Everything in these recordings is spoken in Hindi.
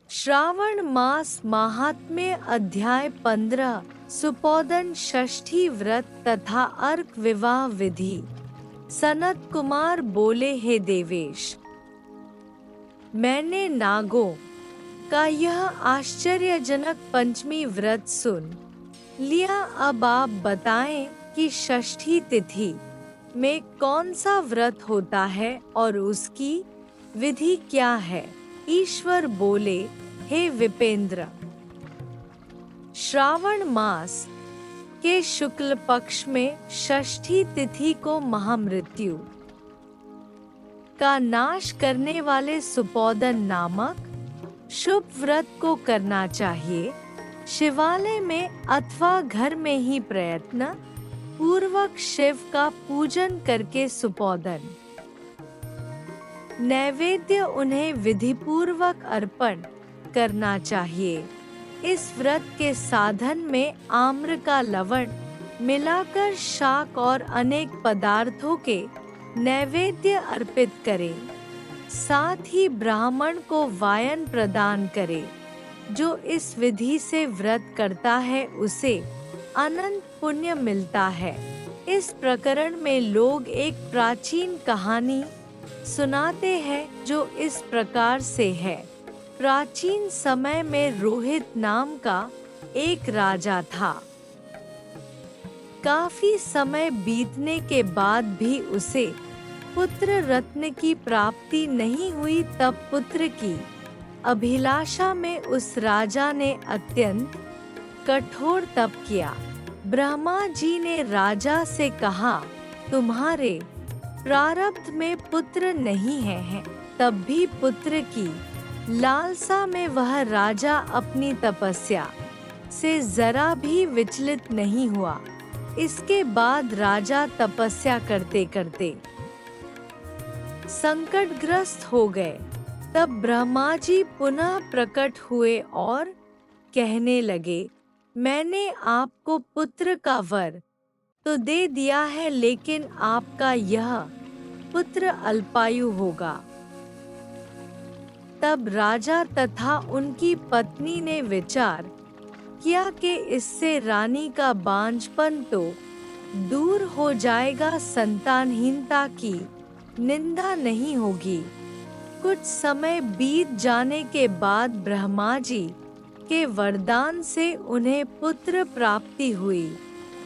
श्रावण मास महात्म्य अध्याय 15 सुपोदन षष्ठी व्रत तथा अर्क विवाह विधि। सनत कुमार बोले, हे देवेश, मैंने नागों का यह आश्चर्यजनक पंचमी व्रत सुन लिया। अब आप बताएं कि षष्ठी तिथि में कौन सा व्रत होता है और उसकी विधि क्या है। ईश्वर बोले, हे विपेंद्र, श्रावण मास के शुक्ल पक्ष में षष्ठी तिथि को महामृत्यु का नाश करने वाले सुपोदन नामक शुभ व्रत को करना चाहिए। शिवालय में अथवा घर में ही प्रयत्न पूर्वक शिव का पूजन करके सुपोदन नैवेद्य उन्हें विधिपूर्वक अर्पण करना चाहिए। इस व्रत के साधन में आम्र का लवण मिलाकर शाक और अनेक पदार्थों के नैवेद्य अर्पित करें। साथ ही ब्राह्मण को वायन प्रदान करें। जो इस विधि से व्रत करता है उसे अनंत पुण्य मिलता है। इस प्रकरण में लोग एक प्राचीन कहानी सुनाते हैं जो इस प्रकार से है। प्राचीन समय में रोहित नाम का एक राजा था। काफी समय बीतने के बाद भी उसे पुत्र रत्न की प्राप्ति नहीं हुई। तब पुत्र की अभिलाषा में उस राजा ने अत्यंत कठोर तप किया। ब्रह्मा जी ने राजा से कहा, तुम्हारे प्रारब्ध में पुत्र नहीं है। तब भी पुत्र की लालसा में वह राजा अपनी तपस्या से जरा भी विचलित नहीं हुआ। इसके बाद राजा तपस्या करते करते संकटग्रस्त हो गए। तब ब्रह्मा जी पुनः प्रकट हुए और कहने लगे, मैंने आपको पुत्र का वर तो दे दिया है, लेकिन आपका यह पुत्र अल्पायु होगा। तब राजा तथा उनकी पत्नी ने विचार किया कि इससे रानी का बांझपन तो दूर हो जाएगा, संतानहीनता की निंदा नहीं होगी। कुछ समय बीत जाने के बाद ब्रह्मा जी के वरदान से उन्हें पुत्र प्राप्ति हुई।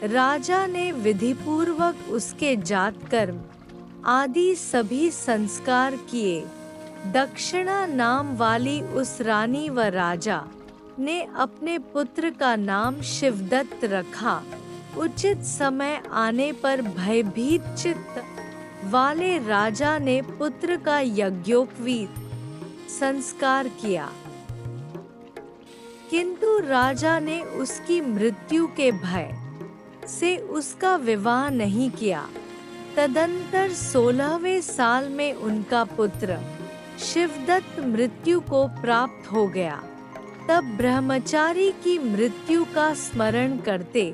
राजा ने विधिपूर्वक उसके जात कर्म आदि सभी संस्कार किए। दक्षिणा नाम वाली उस रानी व राजा ने अपने पुत्र का नाम शिवदत्त रखा। उचित समय आने पर भयभीत चित्त वाले राजा ने पुत्र का यज्ञोपवीत संस्कार किया, किंतु राजा ने उसकी मृत्यु के भय से उसका विवाह नहीं किया। तदंतर 16वें साल में उनका पुत्र शिवदत्त मृत्यु को प्राप्त हो गया। तब ब्रह्मचारी की मृत्यु का स्मरण करते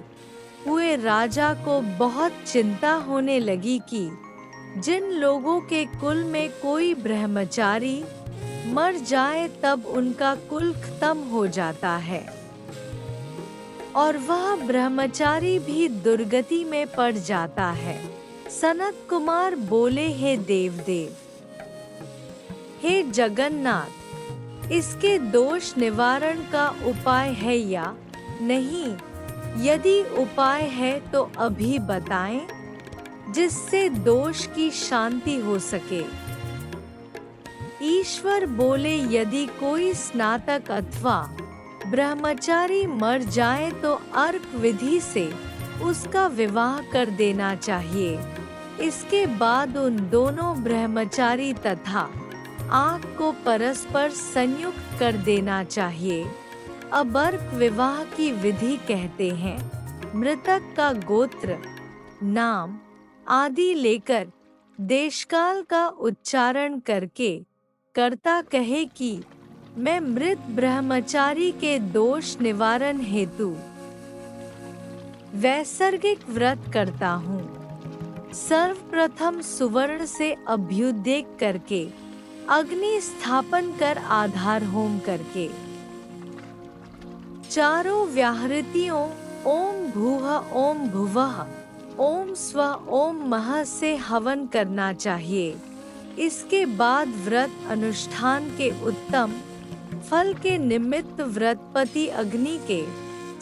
हुए राजा को बहुत चिंता होने लगी कि जिन लोगों के कुल में कोई ब्रह्मचारी मर जाए तब उनका कुल खत्म हो जाता है और वह ब्रह्मचारी भी दुर्गति में पड़ जाता है। सनत कुमार बोले, हे देवदेव, हे जगन्नाथ, इसके दोष निवारण का उपाय है या नहीं? यदि उपाय है तो अभी बताएं, जिससे दोष की शांति हो सके। ईश्वर बोले, यदि कोई स्नातक अथवा ब्रह्मचारी मर जाए तो अर्क विधि से उसका विवाह कर देना चाहिए। इसके बाद उन दोनों ब्रह्मचारी तथा आग को परस्पर संयुक्त कर देना चाहिए। अब अर्क विवाह की विधि कहते हैं, मृतक का गोत्र, नाम आदि लेकर देशकाल का उच्चारण करके कर्ता कहे कि मैं मृत ब्रह्मचारी के दोष निवारण हेतु वैसर्गिक व्रत करता हूँ। सर्वप्रथम सुवर्ण से अभ्युदय करके अग्नि स्थापन कर आधार होम करके चारों व्याहृतियों ओम भूः ओम भुवः ओम स्वः ओम महः से हवन करना चाहिए। इसके बाद व्रत अनुष्ठान के उत्तम फल के निमित्त व्रतपति अग्नि के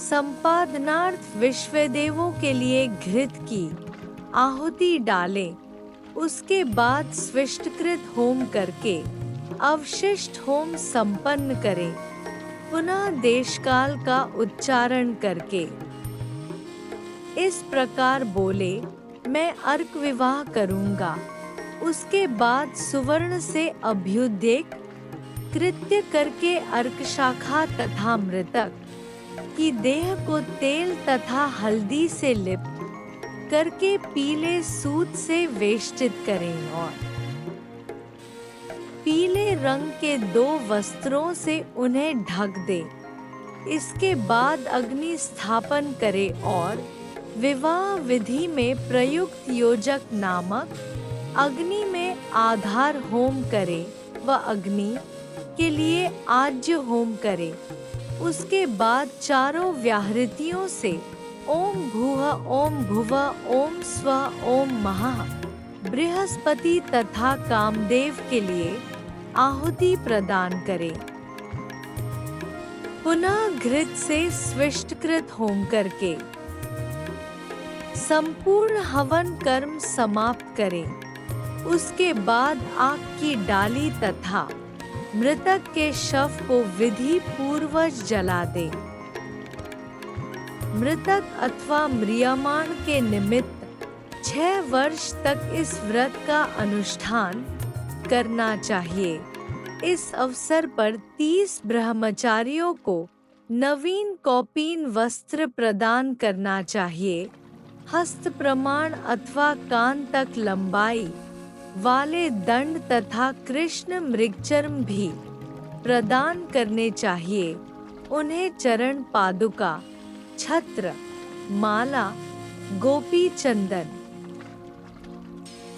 संपादनार्थ विश्वदेवों के लिए घृत की आहुति डाले। उसके बाद स्विष्टकृत होम करके अवशिष्ट होम संपन्न करें। पुनः देशकाल का उच्चारण करके इस प्रकार बोले, मैं अर्क विवाह करूंगा। उसके बाद सुवर्ण से अभ्युदय कृत्य करके अर्क शाखा तथा मृतक की देह को तेल तथा हल्दी से लिप करके पीले सूत से वेष्टित करें और पीले रंग के 2 वस्त्रों से उन्हें ढक दे। इसके बाद अग्नि स्थापन करे और विवाह विधि में प्रयुक्त योजक नामक अग्नि में आधार होम करे व अग्नि के लिए आज्य होम करे। उसके बाद चारों व्याहृतियों से ओम भूः ओम भुवः ओम स्वः ओम महः बृहस्पति तथा कामदेव के लिए आहुति प्रदान करे। पुनः घृत से स्विष्टकृत होम करके संपूर्ण हवन कर्म समाप्त करें। उसके बाद आग की डाली तथा मृतक के शव को विधि पूर्वज जला दे। मृतक अथवा म्रियमाण के निमित्त 6 वर्ष तक इस व्रत का अनुष्ठान करना चाहिए। इस अवसर पर 30 ब्रह्मचारियों को नवीन कौपीन वस्त्र प्रदान करना चाहिए। हस्त प्रमाण अथवा कान तक लंबाई वाले दंड तथा कृष्ण मृगचर्म भी प्रदान करने चाहिए। उन्हें चरण पादुका, छत्र, माला, गोपी चंदन,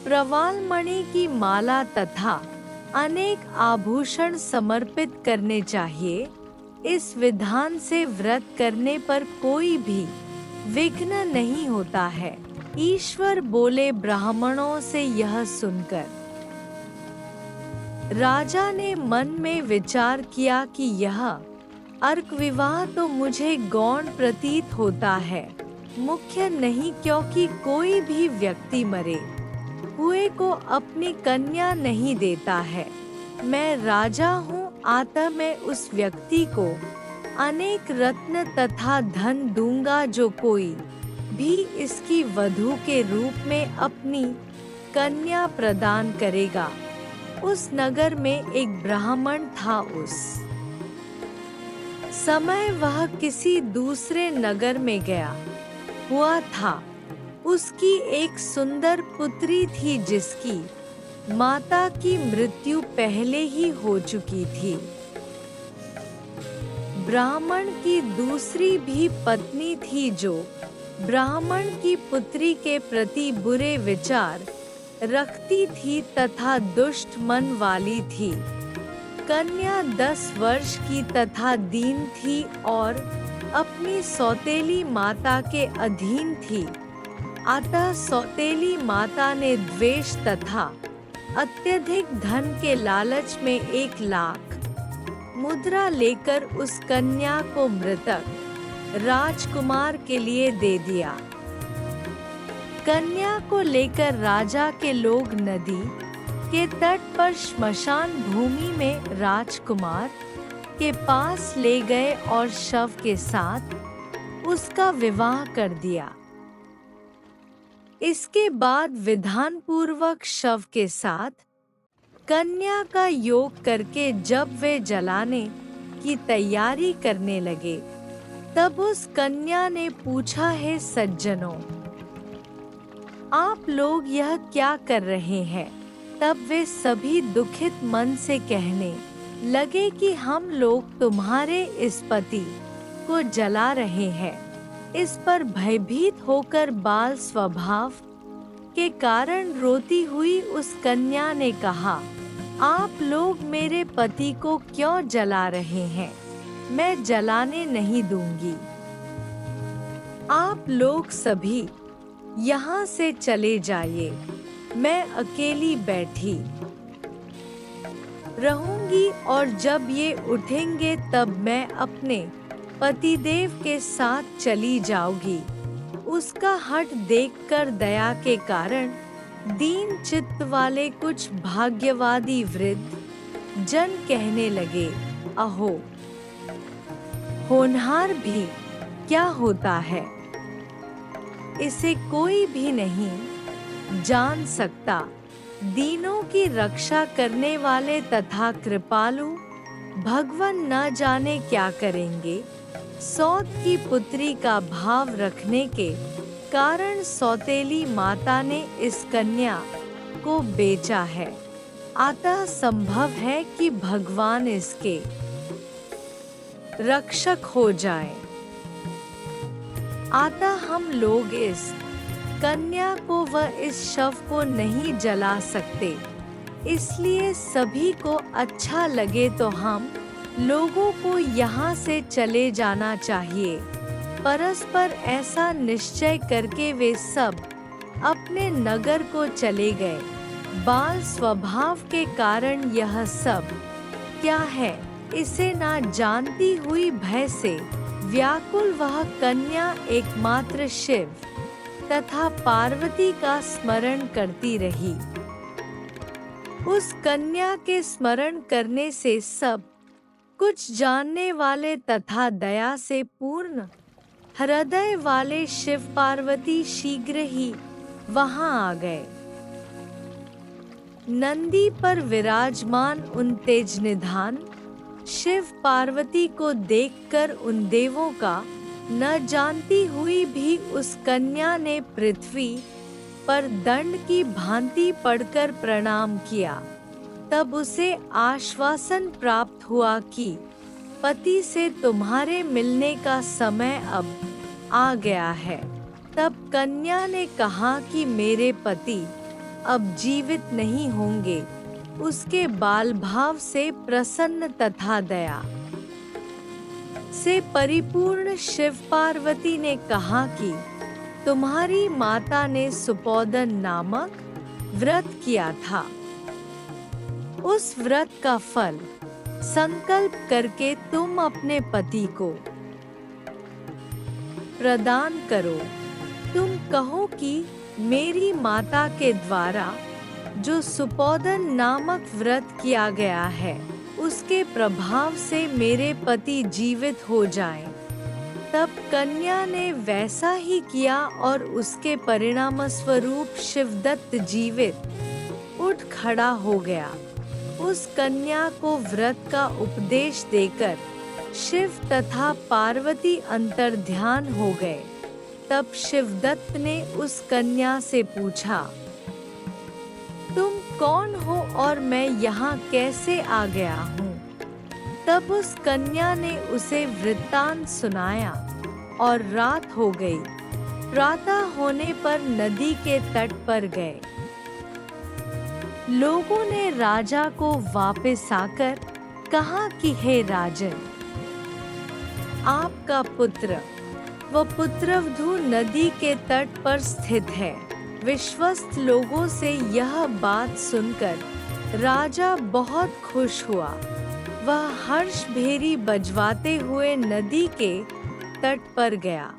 प्रवाल मणि की माला तथा अनेक आभूषण समर्पित करने चाहिए। इस विधान से व्रत करने पर कोई भी विघ्न नहीं होता है। ईश्वर बोले, ब्राह्मणों से यह सुनकर राजा ने मन में विचार किया कि यह अर्क विवाह तो मुझे गौण प्रतीत होता है, मुख्य नहीं, क्योंकि कोई भी व्यक्ति मरे हुए को अपनी कन्या नहीं देता है। मैं राजा हूँ, अतः मैं उस व्यक्ति को अनेक रत्न तथा धन दूंगा जो कोई भी इसकी वधू के रूप में अपनी कन्या प्रदान करेगा। उस नगर में एक ब्राह्मण था। उस समय वह किसी दूसरे नगर में गया हुआ था। उसकी एक सुंदर पुत्री थी जिसकी माता की मृत्यु पहले ही हो चुकी थी। ब्राह्मण की दूसरी भी पत्नी थी जो ब्राह्मण की पुत्री के प्रति बुरे विचार रखती थी तथा दुष्ट मन वाली थी। कन्या 10 वर्ष की तथा दीन थी और अपनी सौतेली माता के अधीन थी। अतः सौतेली माता ने द्वेष तथा अत्यधिक धन के लालच में 1 लाख मुद्रा लेकर उस कन्या को मृतक राजकुमार के लिए दे दिया। कन्या को लेकर राजा के लोग नदी के तट पर श्मशान भूमि में राजकुमार के पास ले गए और शव के साथ उसका विवाह कर दिया। इसके बाद विधान पूर्वक शव के साथ कन्या का योग करके जब वे जलाने की तैयारी करने लगे, तब उस कन्या ने पूछा, हे सज्जनों, आप लोग यह क्या कर रहे हैं? तब वे सभी दुखित मन से कहने लगे कि हम लोग तुम्हारे इस पति को जला रहे हैं। इस पर भयभीत होकर बाल स्वभाव के कारण रोती हुई उस कन्या ने कहा, आप लोग मेरे पति को क्यों जला रहे हैं? मैं जलाने नहीं दूंगी। आप लोग सभी यहाँ से चले जाइए। मैं अकेली बैठी रहूंगी और जब ये उठेंगे तब मैं अपने पतिदेव के साथ चली जाऊंगी। उसका हठ देखकर दया के कारण दीन चित्त वाले कुछ भाग्यवादी वृद्ध जन कहने लगे, अहो, होनहार भी क्या होता है? इसे कोई भी नहीं जान सकता। दीनों की रक्षा करने वाले तथा कृपालु भगवान न जाने क्या करेंगे। सौत की पुत्री का भाव रखने के कारण सौतेली माता ने इस कन्या को बेचा है। अतः संभव है कि भगवान इसके रक्षक हो जाए। अतः हम लोग इस कन्या को व इस शव को नहीं जला सकते। इसलिए सभी को अच्छा लगे तो हम लोगों को यहाँ से चले जाना चाहिए। परस्पर ऐसा निश्चय करके वे सब अपने नगर को चले गए। बाल स्वभाव के कारण यह सब क्या है, इसे ना जानती हुई भय से व्याकुल वह कन्या एकमात्र शिव तथा पार्वती का स्मरण करती रही। उस कन्या के स्मरण करने से सब कुछ जानने वाले तथा दया से पूर्ण हृदय वाले शिव पार्वती शीघ्र ही वहां आ गए। नंदी पर विराजमान उन तेज निधान शिव पार्वती को देखकर उन देवों का न जानती हुई भी उस कन्या ने पृथ्वी पर दंड की भांति पड़कर प्रणाम किया। तब उसे आश्वासन प्राप्त हुआ कि पति से तुम्हारे मिलने का समय अब आ गया है। तब कन्या ने कहा कि मेरे पति अब जीवित नहीं होंगे। उसके बाल भाव से प्रसन्न तथा दया से परिपूर्ण शिव पार्वती ने कहा कि तुम्हारी माता ने सुपोदन नामक व्रत किया था। उस व्रत का फल संकल्प करके तुम अपने पति को प्रदान करो। तुम कहो कि मेरी माता के द्वारा जो सुपोदन नामक व्रत किया गया है उसके प्रभाव से मेरे पति जीवित हो जाएं। तब कन्या ने वैसा ही किया और उसके परिणाम स्वरूप शिवदत्त जीवित उठ खड़ा हो गया। उस कन्या को व्रत का उपदेश देकर शिव तथा पार्वती अंतर्ध्यान हो गए। तब शिवदत्त ने उस कन्या से पूछा, तुम कौन हो और मैं यहाँ कैसे आ गया हूँ? तब उस कन्या ने उसे वृत्तांत सुनाया और रात हो गई। प्रातः होने पर नदी के तट पर गए। लोगों ने राजा को वापस आकर कहा कि हे राजन, आपका पुत्र व पुत्रवधू नदी के तट पर स्थित है। विश्वस्त लोगों से यह बात सुनकर राजा बहुत खुश हुआ। वह हर्ष भेरी बजवाते हुए नदी के तट पर गया।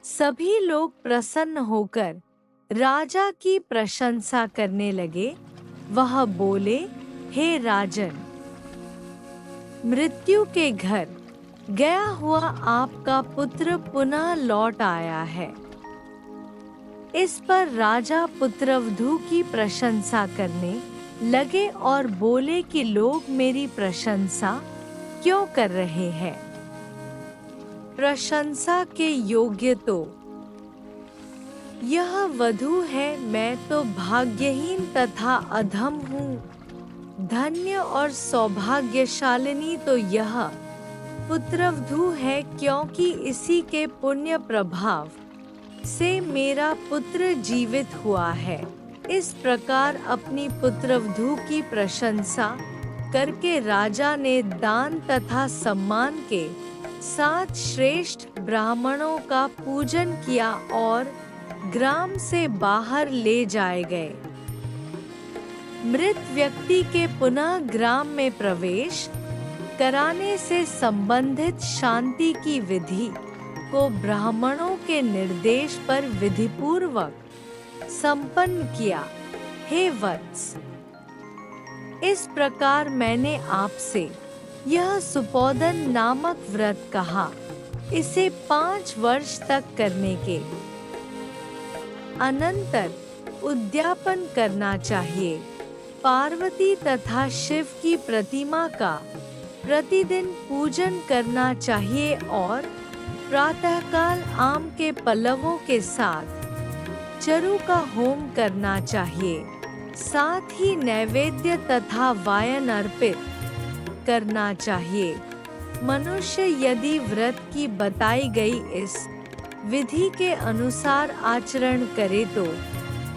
सभी लोग प्रसन्न होकर राजा की प्रशंसा करने लगे। वह बोले, हे राजन, मृत्यु के घर गया हुआ आपका पुत्र पुनः लौट आया है। इस पर राजा पुत्रवधू की प्रशंसा करने लगे और बोले कि लोग मेरी प्रशंसा क्यों कर रहे हैं? प्रशंसा के योग्य तो यह वधू है। मैं तो भाग्यहीन तथा अधम हूँ। धन्य और सौभाग्यशालिनी तो यह पुत्रवधू है, क्योंकि इसी के पुण्य प्रभाव से मेरा पुत्र जीवित हुआ है। इस प्रकार अपनी पुत्रवधू की प्रशंसा करके राजा ने दान तथा सम्मान के साथ श्रेष्ठ ब्राह्मणों का पूजन किया और ग्राम से बाहर ले जाए गए। मृत व्यक्ति के पुनः ग्राम में प्रवेश कराने से संबंधित शांति की विधि को ब्राह्मणों के निर्देश पर विधिपूर्वक संपन्न किया। हे वत्स, इस प्रकार मैंने आपसे यह सुपोदन नामक व्रत कहा। इसे 5 वर्ष तक करने के अनंतर उद्यापन करना चाहिए। पार्वती तथा शिव की प्रतिमा का प्रतिदिन पूजन करना चाहिए और प्रातःकाल आम के पल्लवों के साथ चरु का होम करना चाहिए। साथ ही नैवेद्य तथा वायन अर्पित करना चाहिए। मनुष्य यदि व्रत की बताई गई इस विधि के अनुसार आचरण करे तो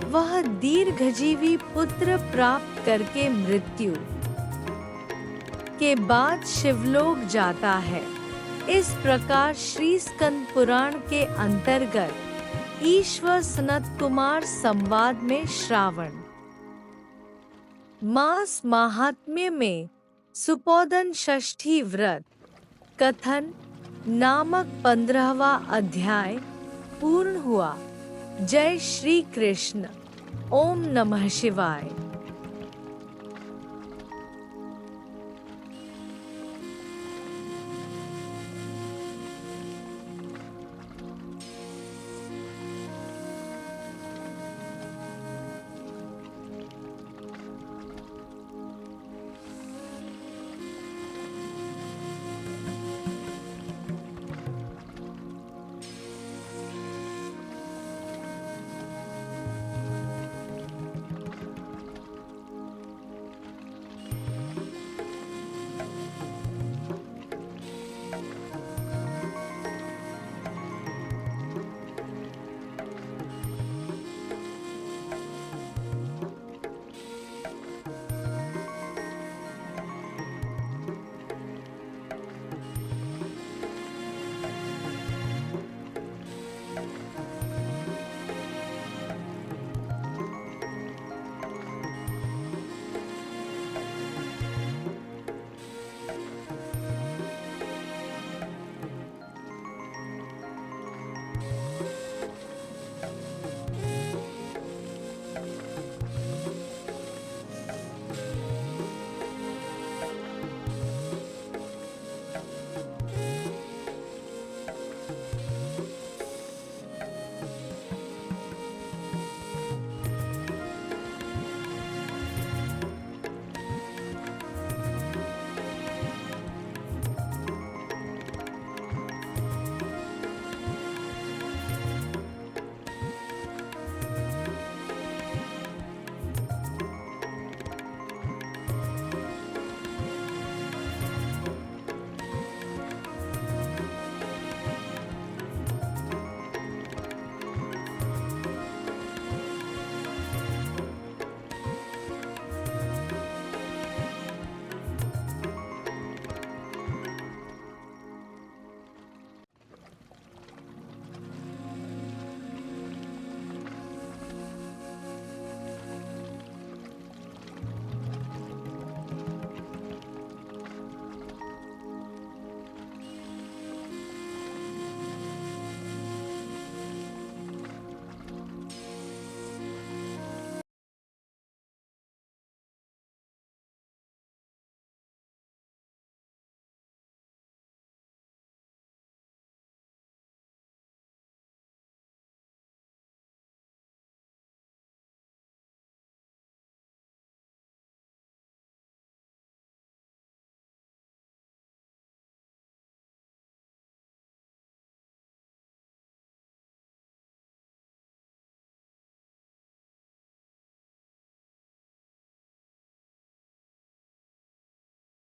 वह दीर्घजीवी पुत्र प्राप्त करके मृत्यु के बाद शिवलोक जाता है। इस प्रकार श्री स्कंद पुराण के अंतर्गत ईश्वर सनत कुमार संवाद में श्रावण मास महात्म्य में सुपोदन षष्ठी व्रत कथन नामक 15वां अध्याय पूर्ण हुआ। जय श्री कृष्ण। ओम नमः शिवाय।